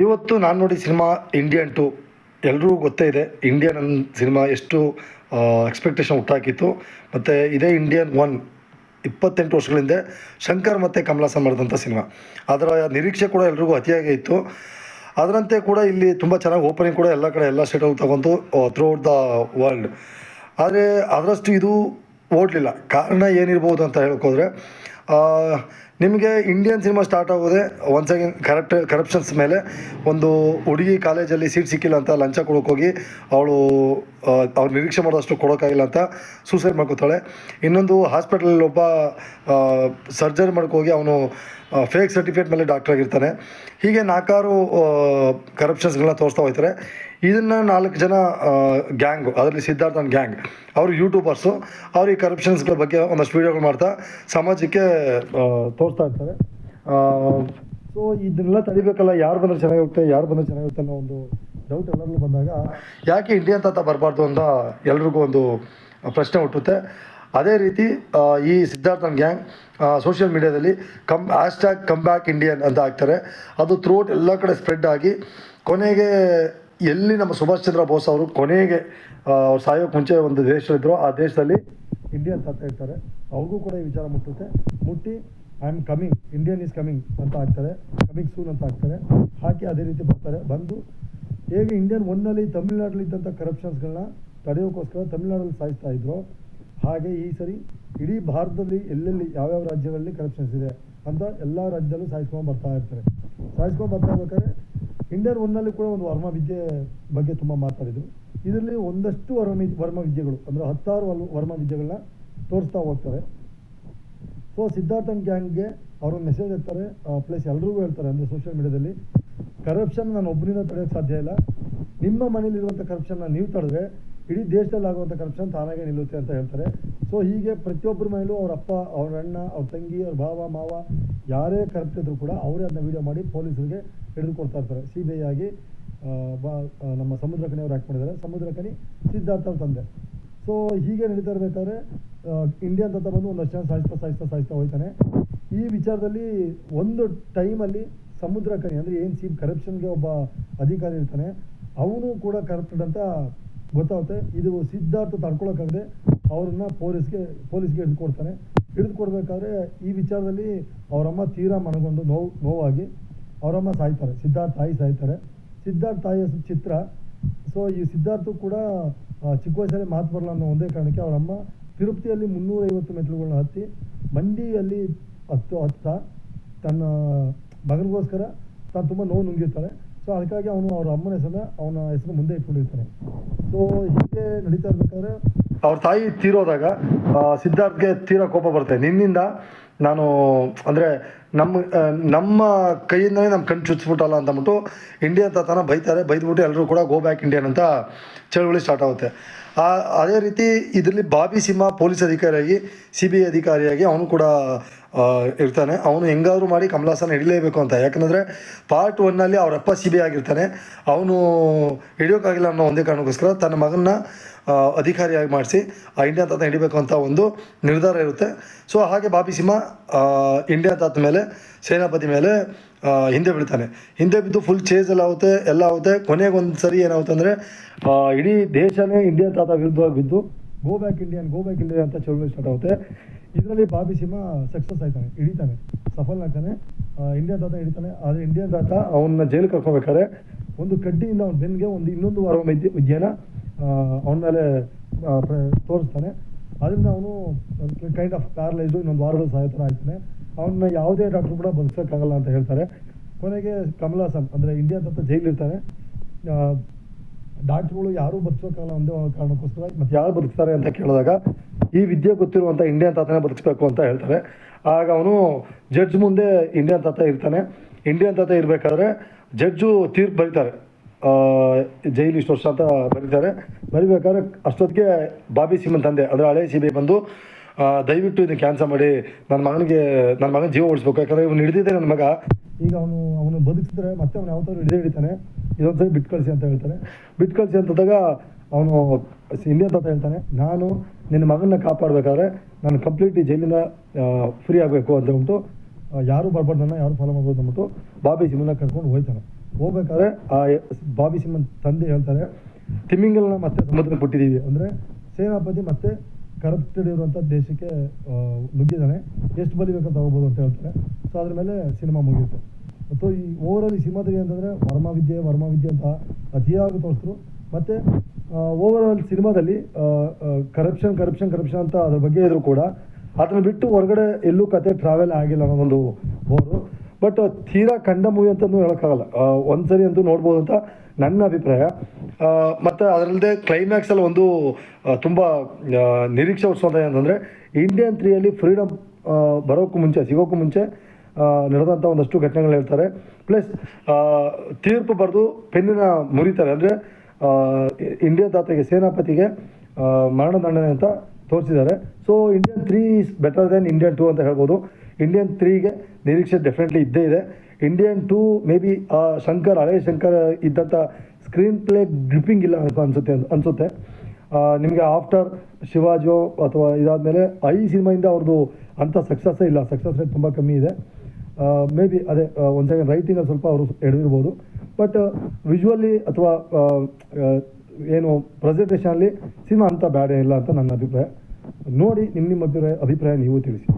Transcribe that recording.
ಇವತ್ತು ನಾನು ನೋಡಿ ಸಿನಿಮಾ ಇಂಡಿಯನ್ 2 ಎಲ್ರಿಗೂ ಗೊತ್ತೇ ಇದೆ. ಇಂಡಿಯನ್ ಸಿನಿಮಾ ಎಷ್ಟು ಎಕ್ಸ್ಪೆಕ್ಟೇಷನ್ ಹುಟ್ಟಾಕಿತ್ತು. ಮತ್ತು ಇದೇ ಇಂಡಿಯನ್ 1 28 ವರ್ಷಗಳ ಹಿಂದೆ ಶಂಕರ್ ಮತ್ತು ಕಮಲ್ ಹಾಸನ್ ಮಾಡಿದಂಥ ಸಿನಿಮಾ. ಅದರ ನಿರೀಕ್ಷೆ ಕೂಡ ಎಲ್ರಿಗೂ ಅತಿಯಾಗೇ ಇತ್ತು. ಅದರಂತೆ ಕೂಡ ಇಲ್ಲಿ ತುಂಬ ಚೆನ್ನಾಗಿ ಓಪನಿಂಗ್ ಕೂಡ ಎಲ್ಲ ಕಡೆ ಎಲ್ಲ ಸ್ಟೇಟಲ್ಲಿ ತಗೊಂತು ಥ್ರೂಔಟ್ ದ ವರ್ಲ್ಡ್. ಆದರೆ ಅದರಷ್ಟು ಇದು ಓಡಲಿಲ್ಲ. ಕಾರಣ ಏನಿರ್ಬೋದು ಅಂತ ಹೇಳೋಕ್ಕೋದ್ರೆ, ನಿಮಗೆ ಇಂಡಿಯನ್ ಸಿನಿಮಾ ಸ್ಟಾರ್ಟ್ ಆಗೋದೇ ಒನ್ಸ್ ಅಗೇನ್ ಕರಪ್ಷನ್ಸ್ ಮೇಲೆ. ಒಂದು ಹುಡುಗಿ ಕಾಲೇಜಲ್ಲಿ ಸೀಟ್ ಸಿಕ್ಕಿಲ್ಲ ಅಂತ ಲಂಚ ಕೊಡೋಕ್ಕೋಗಿ ಅವಳು ಅವ್ರು ನಿರೀಕ್ಷೆ ಮಾಡೋದಷ್ಟು ಕೊಡೋಕ್ಕಾಗಿಲ್ಲ ಅಂತ ಸೂಸೈಡ್ ಮಾಡ್ಕೋತಾಳೆ. ಇನ್ನೊಂದು ಹಾಸ್ಪಿಟಲಲ್ಲಿ ಒಬ್ಬ ಸರ್ಜರಿ ಮಾಡ್ಕೋಗಿ ಅವನು ಫೇಕ್ ಸರ್ಟಿಫಿಕೇಟ್ ಮೇಲೆ ಡಾಕ್ಟರ್ ಆಗಿರ್ತಾನೆ. ಹೀಗೆ 4 ಕರಪ್ಷನ್ಸ್ಗಳನ್ನ ತೋರಿಸ್ತಾ ಹೋಗ್ತಾರೆ. ಇದನ್ನು 4 ಜನ ಗ್ಯಾಂಗು, ಅದರಲ್ಲಿ ಸಿದ್ಧಾರ್ಥನ್ ಗ್ಯಾಂಗ್, ಅವರು ಯೂಟ್ಯೂಬರ್ಸು. ಅವ್ರು ಈ ಕರಪ್ಷನ್ಸ್ಗಳ ಬಗ್ಗೆ ಒಂದಷ್ಟು ವೀಡಿಯೋಗಳು ಮಾಡ್ತಾ ಸಮಾಜಕ್ಕೆ ತೋರಿಸ್ತಾ ಇರ್ತಾರೆ. ಸೊ ಇದನ್ನೆಲ್ಲ ತಡಿಬೇಕಲ್ಲ, ಯಾರು ಬಂದರೆ ಚೆನ್ನಾಗಿರುತ್ತೆ ಅನ್ನೋ ಒಂದು ಡೌಟ್ ಎಲ್ಲರಿಗೂ ಬಂದಾಗ ಯಾಕೆ ಇಂಡಿಯನ್ ತಾತ ಬರಬಾರ್ದು ಅಂತ ಎಲ್ರಿಗೂ ಒಂದು ಪ್ರಶ್ನೆ ಹುಟ್ಟುತ್ತೆ. ಅದೇ ರೀತಿ ಈ ಸಿದ್ಧಾರ್ಥನ್ ಗ್ಯಾಂಗ್ ಸೋಷಿಯಲ್ ಮೀಡಿಯಾದಲ್ಲಿ #ಕಮ್ ಬ್ಯಾಕ್ ಇಂಡಿಯನ್ ಅಂತ ಹಾಕ್ತಾರೆ. ಅದು ಥ್ರೂಔಟ್ ಎಲ್ಲ ಕಡೆ ಸ್ಪ್ರೆಡ್ ಆಗಿ ಕೊನೆಗೆ ಎಲ್ಲಿ ನಮ್ಮ ಸುಭಾಷ್ ಚಂದ್ರ ಬೋಸ್ ಅವರು ಕೊನೆಗೆ ಅವ್ರು ಸಾಯೋಕ್ಕೆ ಮುಂಚೆ ಒಂದು ದೇಶದಲ್ಲಿದ್ದರು, ಆ ದೇಶದಲ್ಲಿ ಇಂಡಿಯನ್ ತಾತ ಇರ್ತಾರೆ. ಅವ್ರಿಗೂ ಕೂಡ ಈ ವಿಚಾರ ಮುಟ್ಟಿ I am coming, Indian is coming ಅಂತ ಹಾಕ್ತಾರೆ, ಕಮಿಂಗ್ ಸೂನ್ ಅಂತ ಹಾಕ್ತಾರೆ. ಹಾಕಿ ಅದೇ ರೀತಿ ಬಂದು ಹೇಗೆ ಇಂಡಿಯನ್ 1ನಲ್ಲಿ ತಮಿಳ್ನಾಡಲ್ಲಿ ಇದ್ದಂಥ ಕರಪ್ಷನ್ಸ್ಗಳನ್ನ ತಡೆಯೋಕ್ಕೋಸ್ಕರ ತಮಿಳ್ನಾಡಲ್ಲಿ ಸಾಯಿಸ್ತಾ ಇದ್ರು, ಹಾಗೆ ಈ ಸರಿ ಇಡೀ ಭಾರತದಲ್ಲಿ ಎಲ್ಲೆಲ್ಲಿ ಯಾವ್ಯಾವ ರಾಜ್ಯಗಳಲ್ಲಿ ಕರಪ್ಷನ್ಸ್ ಇದೆ ಅಂತ ಎಲ್ಲ ರಾಜ್ಯದಲ್ಲೂ ಸಾಯಿಸ್ಕೊಂಡು ಬರ್ತಾ ಇರ್ಬೇಕಾದ್ರೆ ಇಂಡಿಯನ್ 1ನಲ್ಲಿ ಕೂಡ ಒಂದು ವರ್ಮ ವಿದ್ಯೆ ಬಗ್ಗೆ ತುಂಬ ಮಾತಾಡಿದರು. ಇದರಲ್ಲಿ ಒಂದಷ್ಟು ವರ್ಮ ವಿದ್ಯೆಗಳು ಅಂದರೆ 10 ವರ್ಮ ವಿದ್ಯೆಗಳನ್ನ ತೋರಿಸ್ತಾ ಹೋಗ್ತಾರೆ. ಸೊ ಸಿದ್ಧಾರ್ಥನ್ ಗ್ಯಾಂಗ್ಗೆ ಅವರೊಂದು ಮೆಸೇಜ್ ಹಾಕ್ತಾರೆ, ಪ್ಲಸ್ ಎಲ್ರಿಗೂ ಹೇಳ್ತಾರೆ, ಅಂದರೆ ಸೋಷಿಯಲ್ ಮೀಡಿಯಾದಲ್ಲಿ ಕರಪ್ಷನ್ ನಾನು ಒಬ್ಬರಿಂದ ತಡೆಯೋಕ್ಕೆ ಸಾಧ್ಯ ಇಲ್ಲ, ನಿಮ್ಮ ಮನೇಲಿರುವಂಥ ಕರಪ್ಷನ್ನ ನೀವು ತಡೆದ್ರೆ ಇಡೀ ದೇಶದಲ್ಲಿ ಆಗುವಂಥ ಕರಪ್ಷನ್ ತಾನಾಗೆ ನಿಲ್ಲುತ್ತೆ ಅಂತ ಹೇಳ್ತಾರೆ. ಸೊ ಹೀಗೆ ಪ್ರತಿಯೊಬ್ಬರ ಮೇಲೂ ಅವ್ರ ಅಪ್ಪ, ಅವ್ರ ಅಣ್ಣ, ಅವ್ರ ತಂಗಿ, ಅವ್ರ ಭಾವ, ಮಾವ ಯಾರೇ ಕರಪ್ಟ್ ಇದ್ರೂ ಕೂಡ ಅವರೇ ಅದನ್ನ ವೀಡಿಯೋ ಮಾಡಿ ಪೊಲೀಸರಿಗೆ ಹಿಡಿದು ಕೊಡ್ತಾ ಇರ್ತಾರೆ. CBI ಆಗಿ ನಮ್ಮ ಸಮುದ್ರಕನಿ ಅವ್ರು ಆ್ಯಕ್ಟ್ ಮಾಡಿದ್ದಾರೆ. ಸಮುದ್ರಕನಿ ಸಿದ್ಧಾರ್ಥ ಅವ್ರ ತಂದೆ. ಸೊ ಹೀಗೆ ನಡೀತಾ ಇರಬೇಕಾದ್ರೆ ಇಂಡಿಯನ್ ತಾತ ಬಂದು ಒಂದಷ್ಟು ಜನ ಸಾಯಿಸ್ತಾ ಹೋಗ್ತಾನೆ. ಈ ವಿಚಾರದಲ್ಲಿ ಒಂದು ಟೈಮಲ್ಲಿ ಸಮುದ್ರಕನಿ ಅಂದರೆ ಏನು ಕರಪ್ಷನ್ಗೆ ಒಬ್ಬ ಅಧಿಕಾರಿ ಇರ್ತಾನೆ, ಅವನು ಕೂಡ ಕರಪ್ಟೆಡ್ ಅಂತ ಗೊತ್ತಾಗುತ್ತೆ. ಇದು ಸಿದ್ಧಾರ್ಥ ತಡ್ಕೊಳಕ್ಕಾಗದೆ ಅವ್ರನ್ನ ಪೊಲೀಸ್ಗೆ ಹಿಡಿದು ಕೊಡಬೇಕಾದ್ರೆ ಈ ವಿಚಾರದಲ್ಲಿ ಅವರಮ್ಮ ತೀರಾ ಮನಗೊಂಡು ನೋವಾಗಿ ಅವರಮ್ಮ ಸಾಯ್ತಾರೆ. ಸಿದ್ಧಾರ್ಥ ತಾಯಿ ಸಾಯ್ತಾರೆ. ಸಿದ್ಧಾರ್ಥ ತಾಯಿಯ ಚಿತ್ರ. ಸೊ ಈ ಸಿದ್ಧಾರ್ಥ ಕೂಡ ಚಿಕ್ಕ ವಯಸ್ಸಲ್ಲಿ ಮಾತು ಬರಲ್ಲ ಅನ್ನೋ ಒಂದೇ ಕಾರಣಕ್ಕೆ ಅವರಮ್ಮ ತಿರುಪತಿಯಲ್ಲಿ 350 ಮೆಟ್ಲುಗಳನ್ನ ಹತ್ತಿ ಮಂಡಿಯಲ್ಲಿ ಹತ್ತಾ ತನ್ನ ಮಗನಿಗೋಸ್ಕರ ತಾನು ತುಂಬ ನೋವು ನುಂಗಿರ್ತಾರೆ. ಸೊ ಅದಕ್ಕಾಗಿ ಅವರ ಅಮ್ಮನ ಅವನ ಹೆಸರು ಮುಂದೆ ಇಟ್ಕೊಂಡಿರ್ತಾನೆ. ಸೊ ಹೀಗೆ ನಡೀತಾ ಇರ್ಬೇಕಾದ್ರೆ ಅವ್ರ ತಾಯಿ ತೀರೋದಾಗ ಸಿದ್ಧಾರ್ಥ್ಗೆ ತೀರಾ ಕೋಪ ಬರುತ್ತೆ. ನಿನ್ನಿಂದ ನಾನು ಅಂದರೆ ನಮ್ಮ ಕೈಯಿಂದನೇ ನಮ್ಮ ಕಣ್ಣು ಚುಚ್ಚಿಬಿಟ್ಟಲ್ಲ ಅಂತಂದ್ಬಿಟ್ಟು ಇಂಡಿಯನ್ ತಾತನ ಬೈದ್ಬಿಟ್ಟು ಎಲ್ಲರೂ ಕೂಡ ಗೋ ಬ್ಯಾಕ್ ಇಂಡಿಯನ್ ಅಂತ ಚಳವಳಿ ಸ್ಟಾರ್ಟ್ ಆಗುತ್ತೆ. ಅದೇ ರೀತಿ ಇದರಲ್ಲಿ ಬಾಬಿ ಸಿಂಹ ಪೊಲೀಸ್ ಅಧಿಕಾರಿಯಾಗಿ CBI ಅಧಿಕಾರಿಯಾಗಿ ಅವನು ಕೂಡ ಇರ್ತಾನೆ. ಅವನು ಹೆಂಗಾದರೂ ಮಾಡಿ ಕಮಲ್ ಹಾಸನ್ ಹಿಡಿಲೇಬೇಕು ಅಂತ. ಯಾಕಂದರೆ ಪಾರ್ಟ್ 1ನಲ್ಲಿ ಅವರಪ್ಪ CBI ಆಗಿರ್ತಾನೆ. ಅವನು ಹಿಡಿಯೋಕ್ಕಾಗಿಲ್ಲ ಅನ್ನೋ ಒಂದೇ ಕಾರಣಕ್ಕೋಸ್ಕರ ತನ್ನ ಮಗನ್ನ ಅಧಿಕಾರಿಯಾಗಿ ಮಾಡಿಸಿ ಆ ಇಂಡಿಯನ್ ತಾತ ಹಿಡಿಬೇಕು ಅಂತ ಒಂದು ನಿರ್ಧಾರ ಇರುತ್ತೆ. ಸೊ ಹಾಗೆ ಬಾಬಿ ಸಿಂಹ ಇಂಡಿಯನ್ ತಾತ ಮೇಲೆ, ಸೇನಾಪತಿ ಮೇಲೆ ಹಿಂದೆ ಬಿದ್ದು ಫುಲ್ ಚೇಸ್ ಎಲ್ಲ ಆಗುತ್ತೆ. ಕೊನೆಗೊಂದು ಸರಿ ಏನಾಗುತ್ತೆ ಅಂದರೆ ಇಡೀ ದೇಶನೇ ಇಂಡಿಯನ್ ತಾತ ವಿರುದ್ಧವಾಗಿ ಬಿದ್ದು ಗೋ ಬ್ಯಾಕ್ ಇಂಡಿಯನ್ ಅಂತ ಚಳವಳಿ ಸ್ಟಾರ್ಟ್ ಆಗುತ್ತೆ. ಇದರಲ್ಲಿ ಬಾಬಿ ಸಿಂಹ ಸಕ್ಸಸ್ ಆಯ್ತಾನೆ, ಸಫಲನಾಗ್ತಾನೆ. ಇಂಡಿಯನ್ ತಾತ ಹಿಡಿತಾನೆ. ಆದರೆ ಇಂಡಿಯನ್ ತಾತ ಅವನ್ನ ಜೈಲಿಗೆ ಕರ್ಕೊಬೇಕಾದ್ರೆ ಒಂದು ಕಡ್ಡಿಯಿಂದ ಅವನ ಬೆನ್ನಿಗೆ ಇನ್ನೊಂದು ವರ್ಮ ವಿದ್ಯೆನ ಅವನ ಮೇಲೆ ತೋರಿಸ್ತಾನೆ. ಅದರಿಂದ ಅವನು ಕೈಂಡ್ ಆಫ್ ಪ್ಯಾರಲೈಸ್ಡು, ಇನ್ನೊಂದು ವಾರಗಳು ಸಾಯೋ ಥರ ಆಯ್ತಾನೆ. ಅವನ್ನ ಯಾವುದೇ ಡಾಕ್ಟ್ರು ಕೂಡ ಬದುಕೋಕ್ಕಾಗಲ್ಲ ಅಂತ ಹೇಳ್ತಾರೆ. ಕೊನೆಗೆ ಕಮಲ್ ಹಾಸನ್ ಅಂದರೆ ಇಂಡಿಯನ್ ತಾತ ಜೈಲಿರ್ತಾನೆ. ಡಾಕ್ಟ್ರುಗಳು ಯಾರೂ ಬದುಕೋಕ್ಕಾಗಲ್ಲ ಒಂದೇ ಕಾರಣಕ್ಕೋಸ್ಕರ ಮತ್ತು ಯಾರು ಬದುಕ್ತಾರೆ ಅಂತ ಕೇಳಿದಾಗ ಈ ವಿದ್ಯೆ ಗೊತ್ತಿರುವಂಥ ಇಂಡಿಯನ್ ತಾತನೇ ಬದುಕಬೇಕು ಅಂತ ಹೇಳ್ತಾರೆ. ಆಗ ಅವನು ಜಡ್ಜ್ ಮುಂದೆ ಇಂಡಿಯನ್ ತಾತ ಇರ್ತಾನೆ. ಇಂಡಿಯನ್ ತಾತ ಇರಬೇಕಾದ್ರೆ ಜಡ್ಜು ತೀರ್ಪು ಬರೀತಾರೆ, ಜೈಲು ಇಷ್ಟು ವರ್ಷ ಅಂತ ಬರಿಬೇಕಾದ್ರೆ ಅಷ್ಟೊತ್ತಿಗೆ ಬಾಬಿ ಸಿಂಹನ್ ತಂದೆ ಅಂದರೆ ಹಳೆ CBI ಬಂದು ದಯವಿಟ್ಟು ಇದನ್ನು ಕ್ಯಾನ್ಸಲ್ ಮಾಡಿ ನನ್ನ ಮಗನ ಜೀವ ಉಳಿಸ್ಬೇಕು. ಯಾಕಂದರೆ ಇವನು ಹಿಡಿದಿದ್ದೆ ನನ್ನ ಮಗ, ಈಗ ಅವನು ಬದುಕಿಸಿದ್ರೆ ಮತ್ತೆ ಅವನು ಯಾವತ್ತಾದ್ರು ಹಿಡಿತಾನೆ, ಇದೊಂದ್ಸರಿ ಬಿಟ್ಟು ಕಳಿಸಿ ಅಂತ ಹೇಳ್ತಾನೆ. ಬಿಟ್ಟು ಕಳಿಸಿ ಅಂತಂದಾಗ ಅವನು ಇಂಡಿಯನ್ ತಾತ ಹೇಳ್ತಾನೆ, ನಾನು ನಿನ್ನ ಮಗನ ಕಾಪಾಡಬೇಕಾದ್ರೆ ನಾನು ಕಂಪ್ಲೀಟ್ಲಿ ಜೈಲಿಂದ ಫ್ರೀ ಆಗಬೇಕು ಅಂತ ಹೇಳ್ಬಿಟ್ಟು ಯಾರು ಬರ್ಬಾರ್ದು, ಯಾರು ಫಾಲೋ ಮಾಡ್ಬೋದು ಅಂದ್ಬಿಟ್ಟು ಬಾಬಿ ಸಿಂಹನ ಕರ್ಕೊಂಡು ಹೋಗ್ತಾನೆ. ಹೋಗ್ಬೇಕಾದ್ರೆ ಆ ಬಾಬಿ ಸಿಂಹನ್ ತಂದೆ ಹೇಳ್ತಾರೆ, ತಿಮಿಂಗಲನ ಮತ್ತೆ ಸಮುದ್ರಕ್ಕೆ ಬಿಟ್ಟಿದ್ದೀವಿ, ಅಂದರೆ ಸೇನಾಪತಿ ಮತ್ತೆ ಕರಪ್ಟೆಡ್ ಇರುವಂಥ ದೇಶಕ್ಕೆ ನುಗ್ಗಿದ್ದಾನೆ, ಎಷ್ಟು ಬಲಿ ಬೇಕಂತ ತಗೋಬೋದು ಅಂತ ಹೇಳ್ತಾರೆ. ಸೊ ಅದ್ರ ಮೇಲೆ ಸಿನಿಮಾ ಮುಗಿಯುತ್ತೆ. ಮತ್ತು ಈ ಓವರಾಲ್ ಈ ಸಿನಿಮಾದಲ್ಲಿ ಅಂತಂದರೆ ವರ್ಮ ವಿದ್ಯೆ ಅಂತ ಅತಿಯಾಗಿ ತೋರಿಸಿದ್ರು. ಮತ್ತು ಓವರಾಲ್ ಸಿನಿಮಾದಲ್ಲಿ ಕರಪ್ಷನ್ ಅಂತ ಅದ್ರ ಬಗ್ಗೆ ಇದ್ರು ಕೂಡ ಅದನ್ನು ಬಿಟ್ಟು ಹೊರಗಡೆ ಎಲ್ಲೂ ಕತೆ ಟ್ರಾವೆಲ್ ಆಗಿಲ್ಲ ಅನ್ನೋದೊಂದು ಬೋರು. ಬಟ್ ತೀರಾ ಕಂಡ ಮೂವಿ ಅಂತಲೂ ಹೇಳೋಕ್ಕಾಗಲ್ಲ, ಒಂದು ಸರಿ ಅಂತೂ ನೋಡ್ಬೋದು ಅಂತ ನನ್ನ ಅಭಿಪ್ರಾಯ. ಮತ್ತು ಅದರಲ್ಲದೆ ಕ್ಲೈಮ್ಯಾಕ್ಸಲ್ಲಿ ಒಂದು ತುಂಬ ನಿರೀಕ್ಷೆ ಹುಟ್ಟಿಸೋದು ಏನಂತಂದರೆ, ಇಂಡಿಯನ್ 3ಯಲ್ಲಿ ಫ್ರೀಡಮ್ ಸಿಗೋಕ್ಕೂ ಮುಂಚೆ ನಡೆದಂಥ ಒಂದಷ್ಟು ಘಟನೆಗಳು ಹೇಳ್ತಾರೆ. ಪ್ಲಸ್ ತೀರ್ಪು ಬರೆದು ಪೆನ್ನಿನ ಮುರಿತಾರೆ, ಅಂದರೆ ಇಂಡಿಯನ್ ತಾತೆಗೆ ಸೇನಾಪತಿಗೆ ಮರಣದಂಡನೆ ಅಂತ ತೋರಿಸಿದ್ದಾರೆ. So Indian 3 is better than Indian 2 ಅಂತ ಹೇಳ್ಬೋದು. ಇಂಡಿಯನ್ 3ಗೆ ನಿರೀಕ್ಷೆ ಡೆಫಿನೆಟ್ಲಿ ಇದ್ದೇ ಇದೆ. ಇಂಡಿಯನ್ 2 ಮೇ ಬಿ ಹಳೆ ಶಂಕರ್ ಇದ್ದಂಥ ಸ್ಕ್ರೀನ್ ಪ್ಲೇ ಗ್ರಿಪ್ಪಿಂಗ್ ಇಲ್ಲ ಅನಿಸುತ್ತೆ. ನಿಮಗೆ ಆಫ್ಟರ್ ಶಿವಾಜಿಯೋ ಅಥವಾ ಇದಾದಮೇಲೆ ಈ ಸಿನಿಮಾಯಿಂದ ಅವ್ರದ್ದು ಅಂಥ ಸಕ್ಸಸ್ಸೇ ಇಲ್ಲ, ಸಕ್ಸಸ್ ರೇಟ್ ತುಂಬ ಕಮ್ಮಿ ಇದೆ. ಮೇ ಬಿ ಅದೇ ಒಂದು ಸೆಕೆಂಡ್ ರೈಟಿಂಗಲ್ಲಿ ಸ್ವಲ್ಪ ಅವರು ಎಡವಿರ್ಬೋದು. ಬಟ್ ವಿಜುವಲಿ ಅಥವಾ ಏನು ಪ್ರೆಸೆಂಟೇಷನಲ್ಲಿ ಸಿನಿಮಾ ಅಂಥ ಬ್ಯಾಡ್ ಇಲ್ಲ ಅಂತ ನನ್ನ ಅಭಿಪ್ರಾಯ. ನೋಡಿ ನಿಮ್ಮ ಅಭಿಪ್ರಾಯ ನೀವು ತಿಳಿಸಿ.